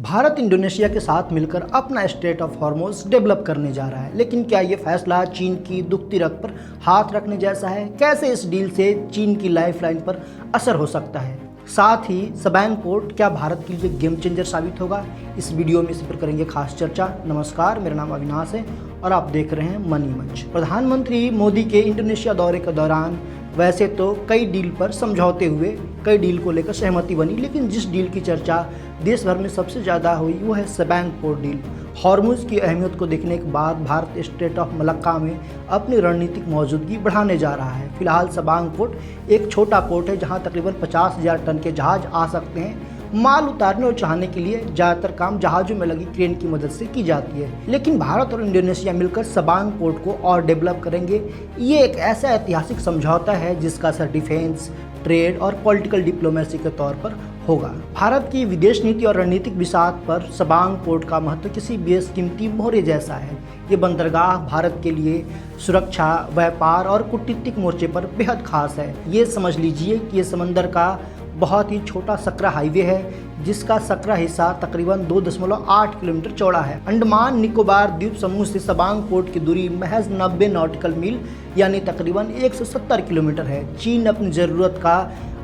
Bharat Indonesia के साथ मिलकर अपना स्ट्रेट ऑफ हॉर्मोज डेवलप करने जा रहा है, लेकिन क्या ये फैसला चीन की दुखती रग पर हाथ रखने जैसा है? कैसे इस डील से चीन की लाइफलाइन पर असर हो सकता है? साथ ही सबांग पोर्ट क्या भारत के लिए गेम चेंजर साबित होगा? इस वीडियो में इस पर करेंगे खास चर्चा। नमस्कार, मेरा नाम अविनाश है और आप देख रहे हैं मनी मंच। प्रधानमंत्री मोदी के इंडोनेशिया दौरे के दौरान वैसे तो कई डील पर समझौते हुए, कई डील को लेकर सहमति बनी, लेकिन जिस डील की चर्चा देश भर में सबसे ज़्यादा हुई वो है सबांग पोर्ट डील। हॉर्मुज की अहमियत को देखने के बाद भारत स्ट्रेट ऑफ मलक्का में अपनी रणनीतिक मौजूदगी बढ़ाने जा रहा है। फिलहाल सबांग पोर्ट एक छोटा पोर्ट है जहां तकरीबन 50,000 टन के जहाज आ सकते हैं। माल उतारने और चढ़ाने के लिए ज़्यादातर काम जहाज़ों में लगी क्रेन की मदद से की जाती है, लेकिन भारत और इंडोनेशिया मिलकर सबांग पोर्ट को और डेवलप करेंगे। ये एक ऐसा ऐतिहासिक समझौता है जिसका असर डिफेंस, ट्रेड और पॉलिटिकल डिप्लोमेसी के तौर पर होगा। भारत की विदेश नीति और रणनीतिक बिसात पर सबांग पोर्ट का महत्व किसी बेशकीमती मोहरे जैसा है। ये बंदरगाह भारत के लिए सुरक्षा, व्यापार और कूटनीतिक मोर्चे पर बेहद खास है। ये समझ लीजिए कि ये समंदर का बहुत ही छोटा सकरा हाईवे है जिसका सकरा हिस्सा तकरीबन 2.8 किलोमीटर चौड़ा है। अंडमान निकोबार द्वीप समूह से सबांग पोर्ट की दूरी महज 90 नॉटिकल मील यानी तकरीबन 170 किलोमीटर है। चीन अपनी ज़रूरत का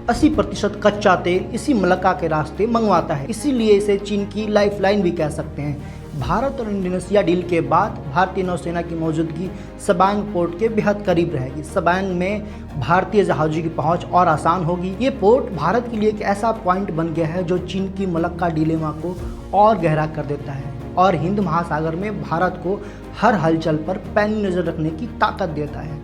80% कच्चा तेल इसी मलक्का के रास्ते मंगवाता है, इसीलिए इसे चीन की लाइफलाइन भी कह सकते हैं। भारत और इंडोनेशिया डील के बाद भारतीय नौसेना की मौजूदगी सबांग पोर्ट के बेहद करीब रहेगी। सबांग में भारतीय जहाज़ों की पहुंच और आसान होगी। ये पोर्ट भारत के लिए एक ऐसा पॉइंट बन गया है जो चीन की मलक्का डिलेमा को और गहरा कर देता है और हिंद महासागर में भारत को हर हलचल पर पैनी नज़र रखने की ताकत देता है।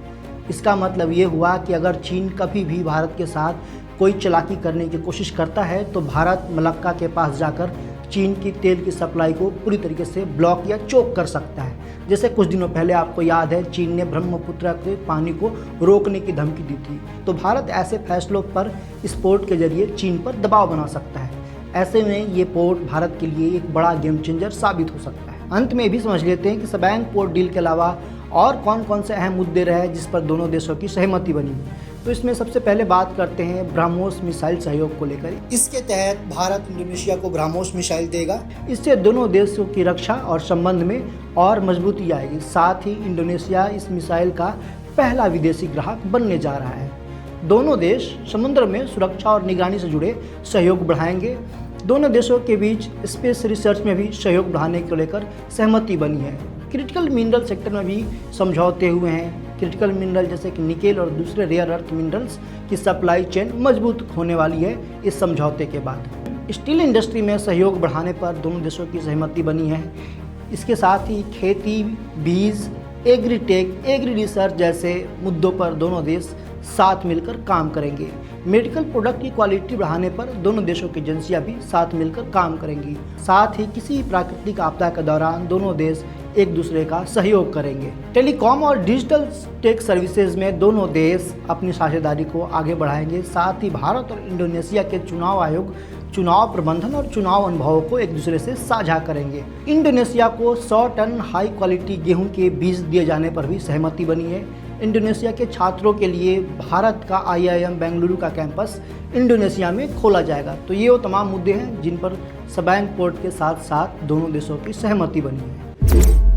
इसका मतलब ये हुआ कि अगर चीन कभी भी भारत के साथ कोई चालाकी करने की कोशिश करता है तो भारत मलक्का के पास जाकर चीन की तेल की सप्लाई को पूरी तरीके से ब्लॉक या चोक कर सकता है। जैसे कुछ दिनों पहले आपको याद है चीन ने ब्रह्मपुत्र के पानी को रोकने की धमकी दी थी, तो भारत ऐसे फैसलों पर इस पोर्ट के जरिए चीन पर दबाव बना सकता है। ऐसे में ये पोर्ट भारत के लिए एक बड़ा गेम चेंजर साबित हो सकता है। अंत में भी समझ लेते हैं कि सबांग पोर्ट डील के अलावा और कौन कौन से अहम मुद्दे रहे जिस पर दोनों देशों की सहमति बनी। तो इसमें सबसे पहले बात करते हैं ब्रह्मोस मिसाइल सहयोग को लेकर। इसके तहत भारत इंडोनेशिया को ब्रह्मोस मिसाइल देगा। इससे दोनों देशों की रक्षा और संबंध में और मजबूती आएगी। साथ ही इंडोनेशिया इस मिसाइल का पहला विदेशी ग्राहक बनने जा रहा है। दोनों देश समुद्र में सुरक्षा और निगरानी से जुड़े सहयोग बढ़ाएंगे। दोनों देशों के बीच स्पेस रिसर्च में भी सहयोग बढ़ाने को लेकर सहमति बनी है। क्रिटिकल मिनरल सेक्टर में भी समझौते हुए हैं। क्रिटिकल मिनरल जैसे कि निकेल और दूसरे रेयर अर्थ मिनरल्स की सप्लाई चेन मजबूत होने वाली है इस समझौते के बाद। स्टील इंडस्ट्री में सहयोग बढ़ाने पर दोनों देशों की सहमति बनी है। इसके साथ ही खेती, बीज, एग्रीटेक, एग्री रिसर्च जैसे मुद्दों पर दोनों देश साथ मिलकर काम करेंगे। मेडिकल प्रोडक्ट की क्वालिटी बढ़ाने पर दोनों देशों की एजेंसियां भी साथ मिलकर काम करेंगी। साथ ही किसी प्राकृतिक आपदा के दौरान दोनों देश एक दूसरे का सहयोग करेंगे। टेलीकॉम और डिजिटल टेक सर्विसेज में दोनों देश अपनी साझेदारी को आगे बढ़ाएंगे। साथ ही भारत और इंडोनेशिया के चुनाव आयोग चुनाव प्रबंधन और चुनाव अनुभवों को एक दूसरे से साझा करेंगे। इंडोनेशिया को 100 टन हाई क्वालिटी गेहूं के बीज दिए जाने पर भी सहमति बनी है। इंडोनेशिया के छात्रों के लिए भारत का IIM बेंगलुरु का कैंपस इंडोनेशिया में खोला जाएगा। तो ये वो तमाम मुद्दे हैं जिन पर सबांग पोर्ट के साथ साथ दोनों देशों की सहमति बनी है।